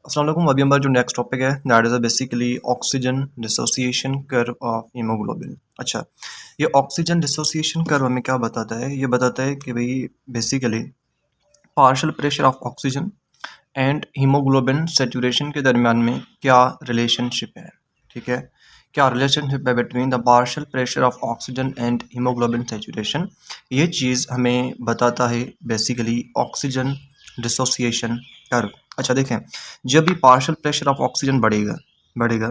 अस्सलाम वालेकुम। अभी हमारा जो नेक्स्ट टॉपिक है that is basically oxygen dissociation curve of haemoglobin. अच्छा, ये ऑक्सीजन डिसोसिएशन कर्व हमें क्या बताता है? ये बताता है कि भाई basically partial pressure of oxygen and haemoglobin saturation के दरमियान में क्या रिलेशनशिप है। ठीक है, क्या रिलेशनशिप है between the partial pressure of oxygen and haemoglobin saturation. ये चीज़ हमें बताता है बेसिकली ऑक्सीजन डिसोसिएशन कर्व। अच्छा देखें, जब भी पार्शियल प्रेशर ऑफ ऑक्सीजन बढ़ेगा बढ़ेगा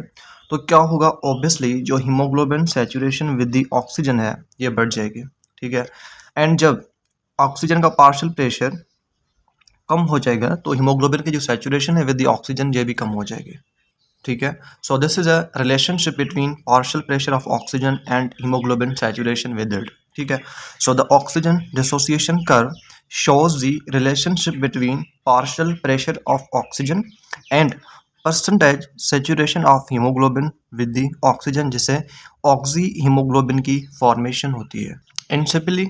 तो क्या होगा? ऑब्वियसली जो haemoglobin saturation with the oxygen है ये बढ़ जाएगी। ठीक है, एंड जब ऑक्सीजन का पार्शियल प्रेशर कम हो जाएगा तो हीमोग्लोबिन की जो सेचुरेशन है विद द ऑक्सीजन ये भी कम हो जाएगी। ठीक है, so this is a relationship between partial pressure of oxygen and haemoglobin saturation with it. ठीक है, so the oxygen dissociation curve shows the relationship between partial pressure of oxygen and percentage saturation of hemoglobin with the oxygen, जिसे oxy haemoglobin की formation होती है। And simply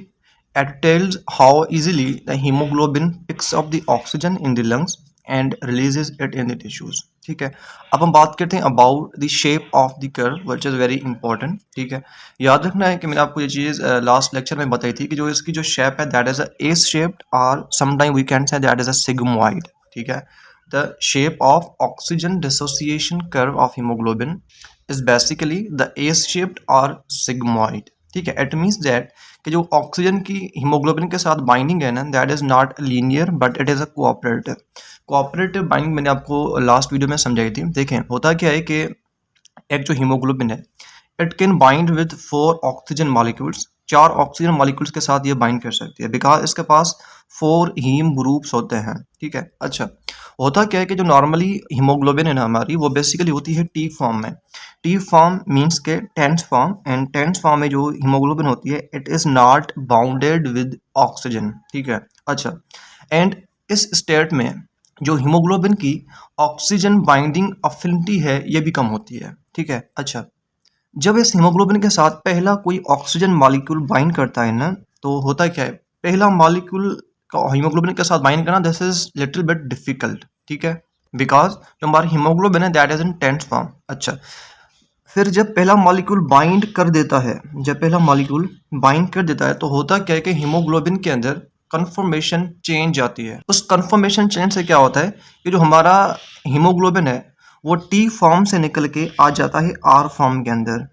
it tells how easily the hemoglobin picks up the oxygen in the lungs and releases it in the tissues। ठीक है, अब हम बात करते हैं about the shape of the curve which is very important. ठीक है, याद रखना है कि मैंने आपको ये चीज़ लास्ट लेक्चर में बताई थी कि जो इसकी जो शेप है that is a S shaped और sometime we can say that is a sigmoid. ठीक है, the shape of oxygen dissociation curve of haemoglobin is basically the S shaped और सिग्मोइड। ठीक है, इट मीन्स दैट कि जो oxygen की haemoglobin के साथ बाइंडिंग है ना that is not linear but it is a cooperative binding. मैंने आपको लास्ट वीडियो में समझाई थी। देखें, होता क्या है कि एक जो हीमोग्लोबिन है it can bind with 4 oxygen molecules, 4 oxygen molecules के साथ ये बाइंड कर सकती है बिकॉज इसके पास 4 हीम ग्रुप्स होते हैं। ठीक है, अच्छा होता क्या है कि जो नॉर्मली हीमोग्लोबिन है ना हमारी वो बेसिकली होती है टी फॉर्म में। टी फॉर्म मीन्स के tense form, and tense form में जो हीमोग्लोबिन होती है it is not bounded with oxygen. ठीक है, अच्छा एंड इस स्टेट में जो हीमोग्लोबिन की ऑक्सीजन बाइंडिंग अफिनिटी है ये भी कम होती है। ठीक है, अच्छा जब इस हीमोग्लोबिन के साथ पहला कोई ऑक्सीजन मॉलिक्यूल बाइंड करता है ना तो होता क्या है, पहला मॉलिक्यूल का हीमोग्लोबिन के साथ बाइंड करना this is little bit difficult. ठीक है, बिकॉज जो हमारा हीमोग्लोबिन है that is in tense form. अच्छा, फिर जब पहला मॉलिक्यूल बाइंड कर देता है, जब पहला मॉलिक्यूल बाइंड कर देता है तो होता क्या है कि हीमोग्लोबिन के अंदर कन्फर्मेशन चेंज आती है। उस कन्फर्मेशन चेंज से क्या होता है कि जो हमारा हीमोग्लोबिन है वो टी फॉर्म से निकल के आ जाता है आर फॉर्म के अंदर।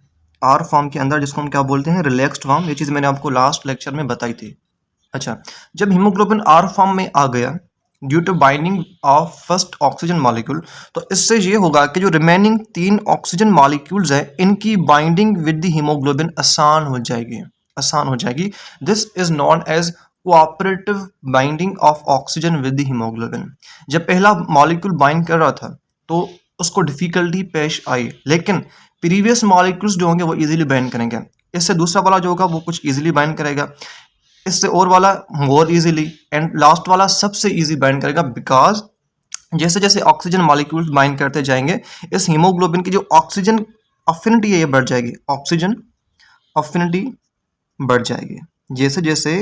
आर फॉर्म के अंदर जिसको हम क्या बोलते हैं, रिलैक्स्ड फॉर्म। ये चीज़ मैंने आपको लास्ट लेक्चर में बताई थी। अच्छा, जब हीमोग्लोबिन आर फॉर्म में आ गया due to binding of first oxygen molecule तो इससे ये होगा कि जो रिमेनिंग 3 ऑक्सीजन मॉलिक्यूल्स है इनकी बाइंडिंग विद द हीमोग्लोबिन आसान हो जाएगी, आसान हो जाएगी। This is known as cooperative binding of oxygen with the haemoglobin. जब पहला मॉलिक्यूल बाइंड कर रहा था तो उसको डिफिकल्टी पेश आई, लेकिन प्रीवियस मॉलिक्यूल्स जो होंगे वो इजीली बाइंड करेंगे। इससे दूसरा वाला जो होगा वो कुछ इजीली बाइंड करेगा, इससे और वाला मोर इजीली, एंड लास्ट वाला सबसे इजी बाइंड करेगा बिकॉज जैसे जैसे ऑक्सीजन मॉलिक्यूल्स बाइंड करते जाएंगे इस हीमोग्लोबिन की जो ऑक्सीजन अफिनिटी है ये बढ़ जाएगी, ऑक्सीजन अफिनिटी बढ़ जाएगी। जैसे जैसे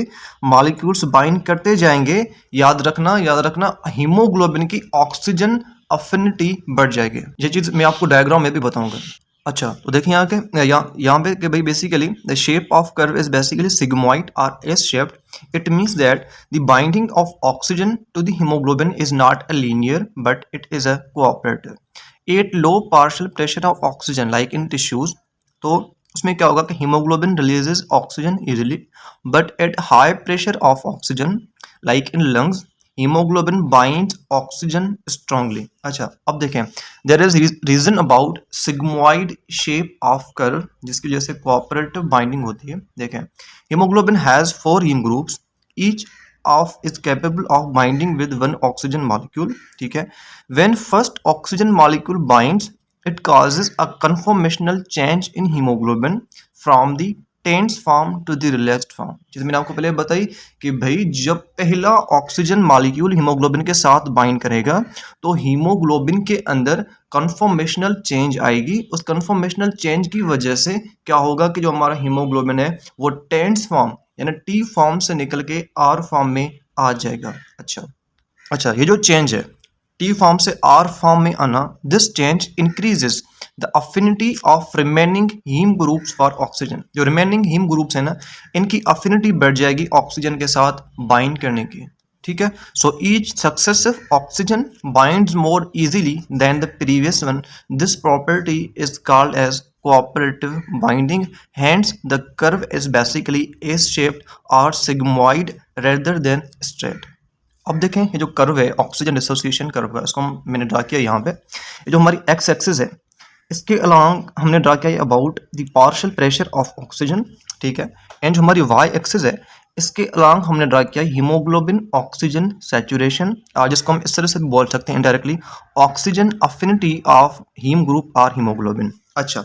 मॉलिक्यूल्स बाइंड करते जाएंगे याद रखना हीमोग्लोबिन की ऑक्सीजन अफिनिटी बढ़ जाएगी। ये चीज़ मैं आपको डायग्राम में भी बताऊंगा। अच्छा, तो देखिए यहाँ पे कि भाई basically the shape of curve is basically sigmoid और S shaped. It means that the binding of oxygen to the haemoglobin is not a linear but it is a cooperative. At low partial pressure of oxygen like in tissues, तो उसमें क्या होगा कि haemoglobin releases oxygen easily, but at high pressure of oxygen like in lungs haemoglobin binds oxygen strongly. अच्छा, अब देखें there is reason about sigmoid shape of curve जिसकी वजह से कोऑपरेटिव बाइंडिंग होती है। देखें, haemoglobin has 4 haem groups, each of is capable of binding with 1 oxygen molecule. ठीक है, when first oxygen molecule binds it causes a conformational change in hemoglobin from the tense form to the relaxed form। जैसे मैंने आपको पहले बताई कि भाई जब पहला ऑक्सीजन मॉलिक्यूल हीमोग्लोबिन के साथ बाइंड करेगा तो हीमोग्लोबिन के अंदर कन्फॉर्मेशनल चेंज आएगी। उस कन्फॉर्मेशनल चेंज की वजह से क्या होगा कि जो हमारा हीमोग्लोबिन है वो टेंस फॉर्म यानी टी फॉर्म से निकल के आर फॉर्म में आ जाएगा। अच्छा, ये जो चेंज है टी फॉर्म से आर फॉर्म में आना, this change increases the affinity of remaining haem groups for oxygen. जो रिमेनिंग हीम ग्रुप्स है ना, इनकी अफिनिटी बढ़ जाएगी ऑक्सीजन के साथ बाइंड करने की। ठीक है, so each successive oxygen binds more easily than the previous one. This property is called as cooperative binding, hence the curve is basically S-shaped or sigmoid rather than straight। अब देखें ये जो कर्व है oxygen dissociation curve है, इसको मैंने draw किया यहाँ पे। ये जो हमारी एक्स एक्सिस है, इसके अलॉन्ग हमने ड्रा किया about the partial pressure of oxygen. ठीक है, एंड जो हमारी वाई एक्सिस है, इसके अलॉन्ग हमने ड्रा किया हीमोग्लोबिन ऑक्सीजन सैचुरेशन, जिसको हम इस तरह से भी बोल सकते हैं indirectly oxygen affinity of haem group और हीमोग्लोबिन। अच्छा,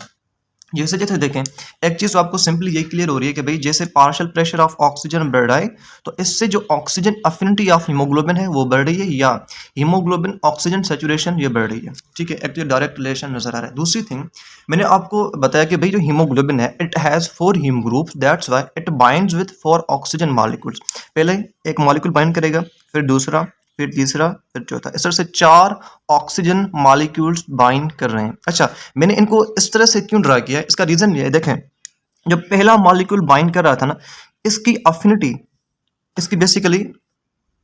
जैसे जैसे देखें एक चीज़ तो आपको सिंपली यही क्लियर हो रही है कि भाई जैसे पार्शियल प्रेशर ऑफ ऑक्सीजन बढ़ रहा है तो इससे जो ऑक्सीजन अफिनिटी ऑफ हीमोग्लोबिन है वो बढ़ रही है, या हीमोग्लोबिन ऑक्सीजन सैचुरेशन ये बढ़ रही है। ठीक है, एक तो डायरेक्ट रिलेशन नजर आ रहा है। दूसरी थिंग मैंने आपको बताया कि भाई जो हीमोग्लोबिन है it has 4 haem groups, that's why it binds with 4 oxygen molecules. पहले एक मॉलिक्यूल बाइंड करेगा, फिर दूसरा, फिर तीसरा, फिर चौथा, इस तरह से 4 ऑक्सीजन मॉलिक्यूल्स बाइंड कर रहे हैं। अच्छा, मैंने इनको इस तरह से क्यों ड्रा किया है, इसका रीजन ये है, देखें जब पहला मॉलिक्यूल बाइंड कर रहा था ना, इसकी अफिनिटी, इसकी बेसिकली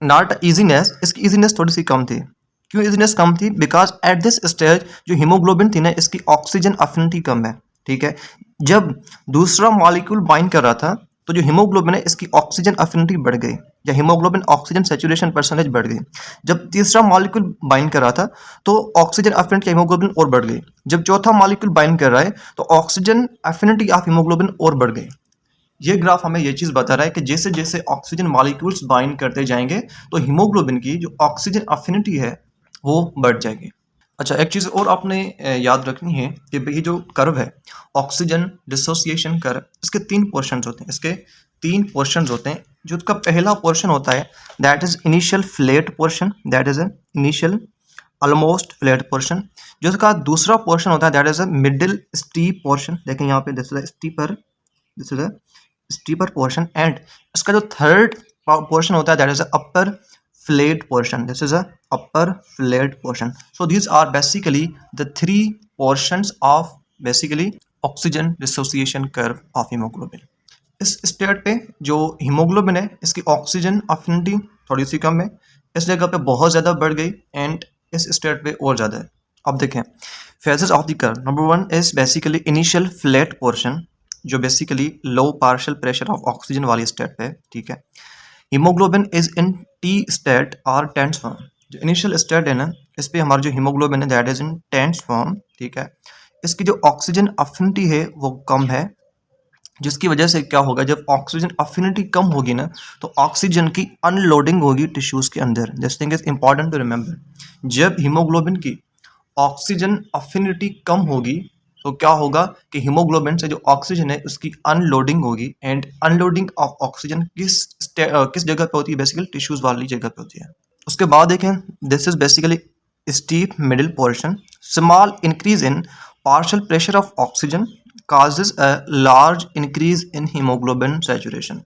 नॉट इजीनेस, इसकी इजीनेस थोड़ी सी कम थी। क्यों इजीनेस कम थी? बिकॉज एट दिस स्टेज जो हीमोग्लोबिन थी ना, इसकी ऑक्सीजन अफिनिटी कम है। ठीक है, जब दूसरा मॉलिक्यूल बाइंड कर रहा था तो जो हीमोग्लोबिन है इसकी ऑक्सीजन अफिनिटी बढ़ गई, या हीमोग्लोबिन ऑक्सीजन सैचुरेशन परसेंटेज बढ़ गई। जब तीसरा मॉलिक्यूल बाइंड कर रहा था तो ऑक्सीजन अफिनिटी हीमोग्लोबिन और बढ़ गई। जब चौथा मॉलिक्यूल बाइंड कर रहा है तो ऑक्सीजन अफिनिटी ऑफ हीमोग्लोबिन और बढ़ गई। ये ग्राफ हमें ये चीज़ बता रहा है कि जैसे जैसे ऑक्सीजन मॉलिक्यूल्स बाइंड करते जाएंगे तो हीमोग्लोबिन की जो ऑक्सीजन अफिनिटी है वो बढ़ जाएगी। अच्छा, एक चीज़ और आपने याद रखनी है कि भाई जो कर्व है ऑक्सीजन डिसोसिएशन कर्व, इसके 3 पोर्शंस होते हैं। इसके 3 पोर्शंस होते हैं। जो उसका पहला पोर्शन होता है that is initial flat portion, that is a initial almost flat portion. जो उसका दूसरा पोर्शन होता है that is a middle steep portion. देखें यहाँ पे this is steeper, this is a steeper portion. And इसका जो थर्ड पोर्शन होता है that is a upper flat portion, this is a upper flat portion. So these are basically the 3 portions of basically oxygen dissociation curve of hemoglobin। इस state पे जो haemoglobin है इसकी oxygen affinity थोड़ी सी कम है, इस जगह पे बहुत ज़्यादा बढ़ गई, एंड इस स्टेट पे और ज़्यादा है। अब देखें phases of the curve, number 1 is basically initial flat portion, जो basically low partial pressure of oxygen वाली स्टेट पे। ठीक है, haemoglobin is in T state और टेंस फॉर्म। जो इनिशियल स्टेट है ना, इस पे हमारा जो हीमोग्लोबिन है that is in tense form. ठीक है, इसकी जो ऑक्सीजन अफिनिटी है वो कम है, जिसकी वजह से क्या होगा, जब ऑक्सीजन अफिनिटी कम होगी ना तो ऑक्सीजन की अनलोडिंग होगी टिश्यूज के अंदर। This thing is important to remember. जब हीमोग्लोबिन की ऑक्सीजन अफिनिटी कम होगी तो क्या होगा कि हीमोग्लोबिन से जो ऑक्सीजन है उसकी अनलोडिंग होगी, एंड अनलोडिंग ऑफ ऑक्सीजन किस जगह पे होती है, बेसिकली टिश्यूज वाली जगह पे होती है। उसके बाद देखें this is basically steep middle portion, small increase in partial pressure of oxygen causes a large increase in hemoglobin saturation।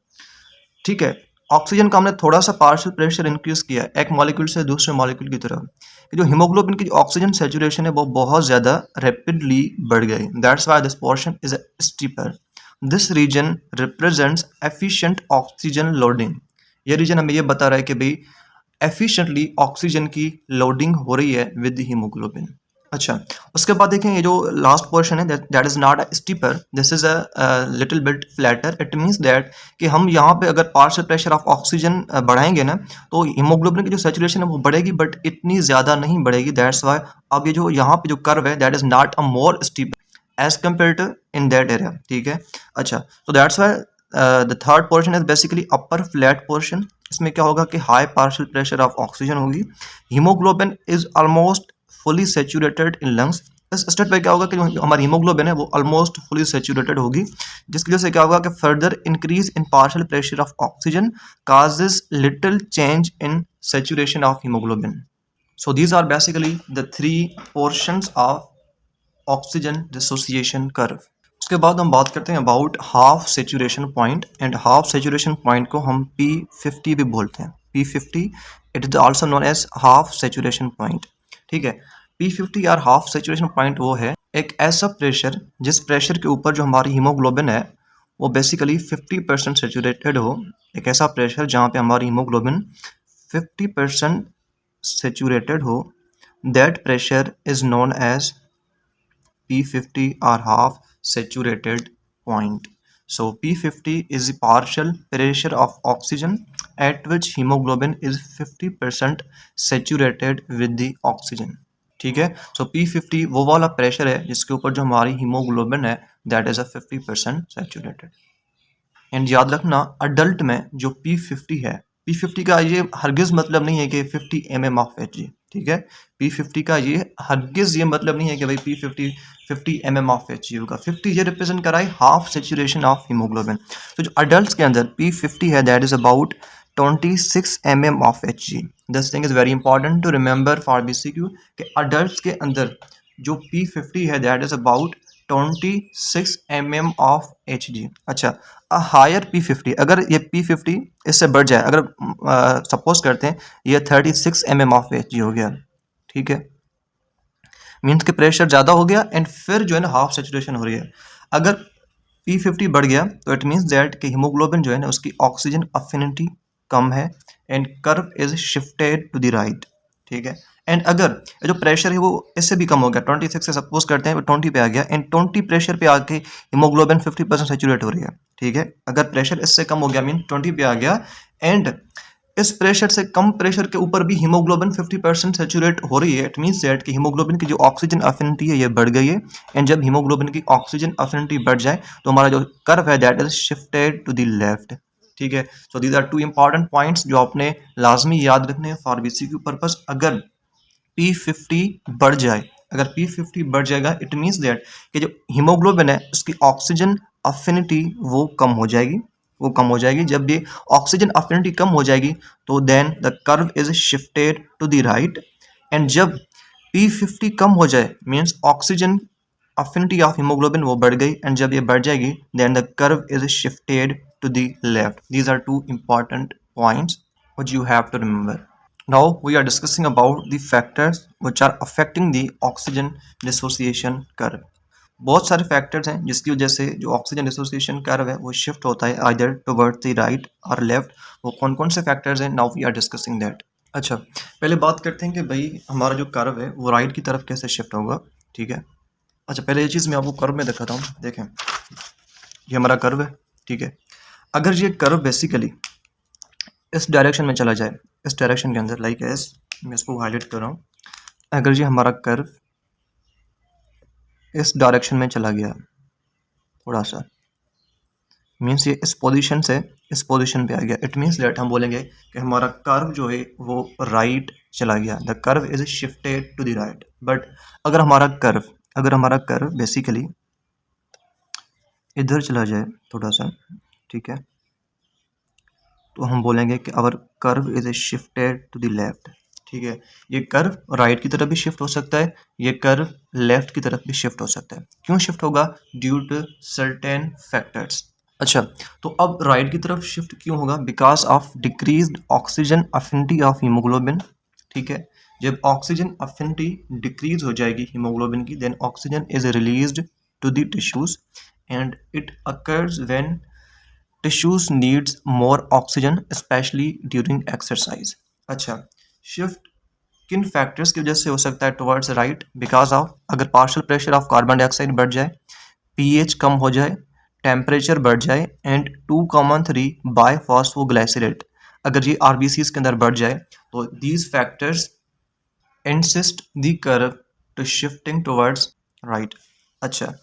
ठीक है, ऑक्सीजन का हमने थोड़ा सा पार्शियल प्रेशर इंक्रीज किया एक मॉलिक्यूल से दूसरे मॉलिक्यूल की तरफ, जो हीमोग्लोबिन की जो ऑक्सीजन सैचुरेशन है वो बहुत ज़्यादा रैपिडली बढ़ गई। That's why this portion is steeper. This reason represents efficient oxygen loading. ये रीजन हमें ये बता रहा है कि भाई एफिशिएंटली ऑक्सीजन की लोडिंग हो रही है विद हीमोग्लोबिन। अच्छा, उसके बाद देखें ये जो लास्ट पोर्शन है that is not a steeper, this is a little bit flatter. It means that कि हम यहाँ पे अगर पार्शियल प्रेशर ऑफ ऑक्सीजन बढ़ाएंगे ना तो हीमोग्लोबिन की जो सैचुरेशन है वो बढ़ेगी, बट इतनी ज़्यादा नहीं बढ़ेगी। दैट्स वाई अब ये जो यहाँ पे जो कर्व है that is not a more steep as compare to in that area. ठीक है, अच्छा, तो that's why the third portion is basically upper flat portion. इसमें क्या होगा कि high partial pressure of oxygen होगी, haemoglobin is almost fully saturated in lungs. इस स्टेट पे क्या होगा कि जो हमारी हीमोग्लोबिन है वो ऑलमोस्ट फुली सैचुरेटेड होगी, जिसकी वजह से क्या होगा कि further increase in partial pressure of oxygen causes little change in saturation of hemoglobin। So these are basically the 3 portions of oxygen dissociation curve। उसके बाद हम बात करते हैं about half saturation point, and half saturation point को हम P50 भी बोलते हैं। P50 it is also known as half saturation point. ठीक है, P50 या हाफ सेचुरेशन पॉइंट वो है एक ऐसा प्रेशर जिस प्रेशर के ऊपर जो हमारी हीमोग्लोबिन है वो बेसिकली 50% सेचुरेटेड हो। एक ऐसा प्रेशर जहाँ पे हमारी हीमोग्लोबिन 50% सेचुरेटेड हो, that pressure is known as P50 or half saturated point. So P50 is the partial pressure of oxygen at which hemoglobin is 50% saturated with the oxygen. ठीक है, सो P50 वो वाला प्रेशर है जिसके ऊपर जो हमारी हीमोग्लोबिन है that is a 50% saturated. And याद रखना अडल्ट में जो P50 है, P50 का ये हरगिज मतलब नहीं है कि 50 mm ऑफ Hg। ठीक है, P50 का ये हरगिज ये मतलब नहीं है कि भाई P50 50 mm ऑफ Hg होगा। 50 ये रिप्रेजेंट कराए हाफ सेचुरेशन ऑफ हीमोग्लोबिन। तो जो अडल्ट के अंदर P50 है that is about 26 mm of Hg। This thing is very important to remember for BCQ कि अडल्ट के अंदर जो P50 है that is about 26 mm of Hg। अच्छा, हायर P50 अगर ये P50 इससे बढ़ जाए, अगर सपोज करते हैं ये 36 mm ऑफ Hg हो गया, ठीक है, मीन्स के प्रेशर ज़्यादा हो गया एंड फिर जो है ना हाफ सेचुरेशन हो रही है। अगर P50 बढ़ गया तो इट मीन्स दैट कि हीमोग्लोबिन जो है ना उसकी ऑक्सीजन अफिनिटी कम है and curve is shifted to the right. ठीक है, एंड अगर जो प्रेशर है वो इससे भी कम हो गया, 26 से सपोज करते हैं 20 पे आ गया एंड 20 प्रेशर पे आके हीमोग्लोबिन 50% सेचुरेट हो रही है। ठीक है, अगर प्रेशर इससे कम हो गया मीन 20 पे आ गया एंड इस प्रेशर से कम प्रेशर के ऊपर भी हीमोग्लोबिन 50% सेचुरेट हो रही है, इट मीन्स दैट कि हीमोग्लोबिन की जो ऑक्सीजन अफिनिटी है ये बढ़ गई है एंड जब हीमोग्लोबिन की ऑक्सीजन अफिनिटी बढ़ जाए तो हमारा जो कर्व है that is shifted to the left. ठीक है, so these are two important points जो आपने लाजमी याद रखने हैं फॉर BCQ पर्पस। अगर P50 बढ़ जाए, अगर P50 बढ़ जाएगा इट मीन्स दैट कि जो हीमोग्लोबिन है उसकी ऑक्सीजन अफिनिटी वो कम हो जाएगी, वो कम हो जाएगी। जब ये ऑक्सीजन अफिनिटी कम हो जाएगी तो then the curve is shifted to the right and जब P50 कम हो जाए means oxygen affinity of haemoglobin वो बढ़ गई एंड जब ये बढ़ जाएगी then the curve is shifted to the left. These are two important points which you have to remember. Now we are discussing about the factors which are affecting the oxygen dissociation curve. बहुत सारे factors हैं जिसकी वजह से जो oxygen dissociation curve है वो shift होता है आइदर टुवर्ड्स द राइट और लेफ्ट। वो कौन कौन से फैक्टर्स हैं, now we are discussing that. अच्छा, पहले बात करते हैं कि भाई हमारा जो कर्व है वो राइट की तरफ कैसे शिफ्ट होगा। ठीक है, अच्छा पहले ये चीज़ मैं आपको कर्व में दिखाता हूँ। देखें ये हमारा कर्व है, ठीक है, अगर ये कर्व बेसिकली इस डायरेक्शन में चला जाए, इस डायरेक्शन के अंदर लाइक एस, मैं इसको हाईलाइट कर रहा हूँ, अगर ये हमारा कर्व इस डायरेक्शन में चला गया थोड़ा सा, मीन्स ये इस पोजीशन से इस पोजीशन पे आ गया, इट मीन्स दैट हम बोलेंगे कि हमारा कर्व जो है वो राइट चला गया, the curve is shifted to the right. But अगर हमारा कर्व बेसिकली इधर चला जाए थोड़ा सा, ठीक है, तो हम बोलेंगे कि our curve is shifted to the left. ठीक है, ये कर्व राइट की तरफ भी शिफ्ट हो सकता है, ये कर्व लेफ्ट की तरफ भी शिफ्ट हो सकता है। क्यों शिफ्ट होगा? Due to certain factors. अच्छा, तो अब राइट की तरफ शिफ्ट क्यों होगा? Because of decreased oxygen affinity of haemoglobin. ठीक है, जब ऑक्सीजन अफिनिटी डिक्रीज हो जाएगी हीमोग्लोबिन की, then oxygen is released to the tissues and it occurs when tissues needs more oxygen especially during exercise। अच्छा, शिफ्ट किन फैक्टर्स की वजह से हो सकता है टुवर्ड्स राइट? बिकॉज ऑफ अगर partial pressure of carbon dioxide बढ़ जाए, pH कम हो जाए, टेम्परेचर बढ़ जाए एंड 2,3 बायफॉस्फोग्लाइसरेट अगर ये RBCs के अंदर बढ़ जाए तो these factors insist the curve to shifting towards right. अच्छा,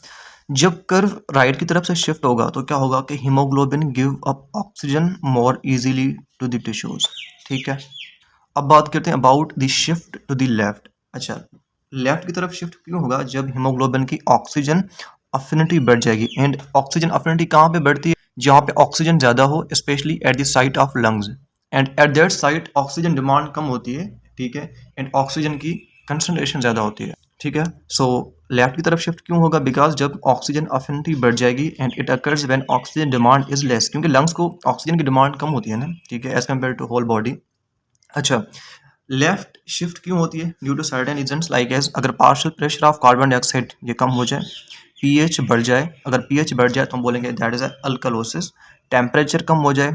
जब कर्व राइट की तरफ से शिफ्ट होगा तो क्या होगा कि haemoglobin give up oxygen more easily to the tissues. ठीक है, अब बात करते हैं about the shift to the left. अच्छा, लेफ्ट की तरफ शिफ्ट क्यों होगा? जब हीमोग्लोबिन की ऑक्सीजन अफिनिटी बढ़ जाएगी एंड ऑक्सीजन अफिनिटी कहाँ पे बढ़ती है? जहाँ पे ऑक्सीजन ज़्यादा हो, specially at the site of lungs and at that site oxygen demand कम होती है। ठीक है, एंड ऑक्सीजन की कंसंट्रेशन ज़्यादा होती है। ठीक है, सो लेफ्ट की तरफ शिफ्ट क्यों होगा? बिकॉज जब ऑक्सीजन अफिनिटी बढ़ जाएगी and it occurs when oxygen demand is less, क्योंकि लंग्स को ऑक्सीजन की डिमांड कम होती है ना, ठीक है, as compare to whole body. अच्छा, लेफ्ट शिफ्ट क्यों होती है? Due to certain reasons like as अगर partial pressure of carbon dioxide ये कम हो जाए, पीएच बढ़ जाए, अगर पीएच बढ़ जाए तो हम बोलेंगे दैट इज अल्कलोसिस, टेम्परेचर कम हो जाए,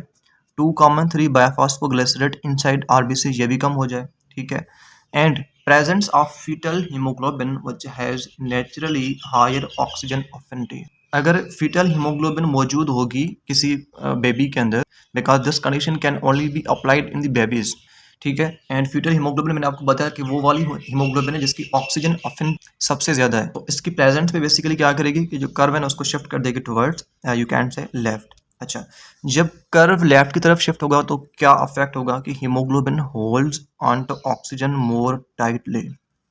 2 कॉमन 3 बायोफॉस्फोग्लिसरेट इनसाइड आरबीसी ये भी कम हो जाए, ठीक है, and presence of foetal haemoglobin which has naturally higher oxygen affinity. अगर फीटल हीमोग्लोबिन मौजूद होगी किसी बेबी के अंदर, because this condition can only be applied in the babies, ठीक है, एंड फीटल हीमोग्लोबिन मैंने आपको बताया कि वो वाली हीमोग्लोबिन है जिसकी ऑक्सीजन अफिन सबसे ज्यादा है, तो इसकी प्रेजेंट पे बेसिकली क्या करेगी कि जो कर्व है ना उसको शिफ्ट कर देगी towards you can say left. अच्छा, जब कर्व लेफ्ट की तरफ शिफ्ट होगा तो क्या अफेक्ट होगा कि haemoglobin holds on to oxygen more tightly,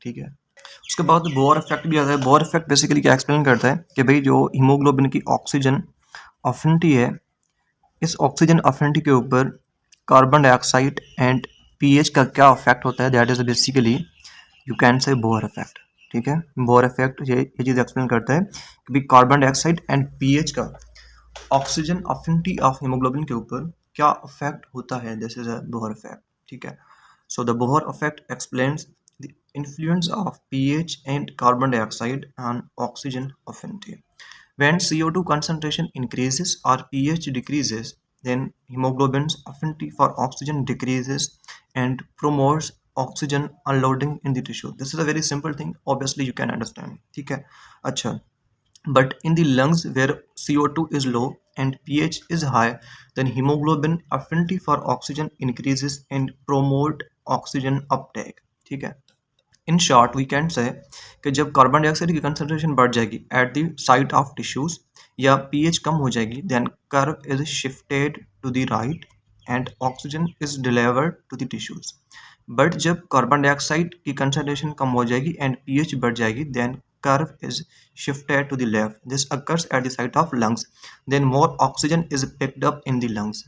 ठीक है। उसके बाद बोर इफेक्ट भी आता है। बोर इफेक्ट बेसिकली क्या एक्सप्लेन करता है कि भाई जो हीमोग्लोबिन की ऑक्सीजन अफिनिटी है, इस ऑक्सीजन अफिनिटी के ऊपर कार्बन डाइऑक्साइड एंड पीएच का क्या इफेक्ट होता है, that is basically you can say Bohr effect, ठीक है। बोर इफेक्ट ये चीज़ एक्सप्लेन करता है कि भाई कार्बन डाइऑक्साइड एंड पीएच का ऑक्सीजन अफिनिटी ऑफ हीमोग्लोबिन के ऊपर क्या इफेक्ट होता है, this is a Bohr effect, ठीक है। So the Bohr effect explains the influence of pH and carbon dioxide on oxygen affinity. When CO2 concentration increases or pH decreases, then hemoglobin's affinity for oxygen decreases and promotes oxygen unloading in the tissue. This is a very simple thing, obviously you can understand, ठीक है। अच्छा, but in the lungs where CO2 is low and pH is high, then hemoglobin affinity for oxygen increases and promote oxygen uptake, ठीक है। In short we can से कि जब carbon dioxide की concentration बढ़ जाएगी at the site of tissues या pH कम हो जाएगी, then curve is shifted to the right and oxygen is delivered to the tissues. But जब कार्बन डाइऑक्साइड की कंसनट्रेशन कम हो जाएगी एंड पीएच बढ़ जाएगी, then curve is shifted to the left. This occurs at the site of lungs. Then more oxygen is picked up in the lungs.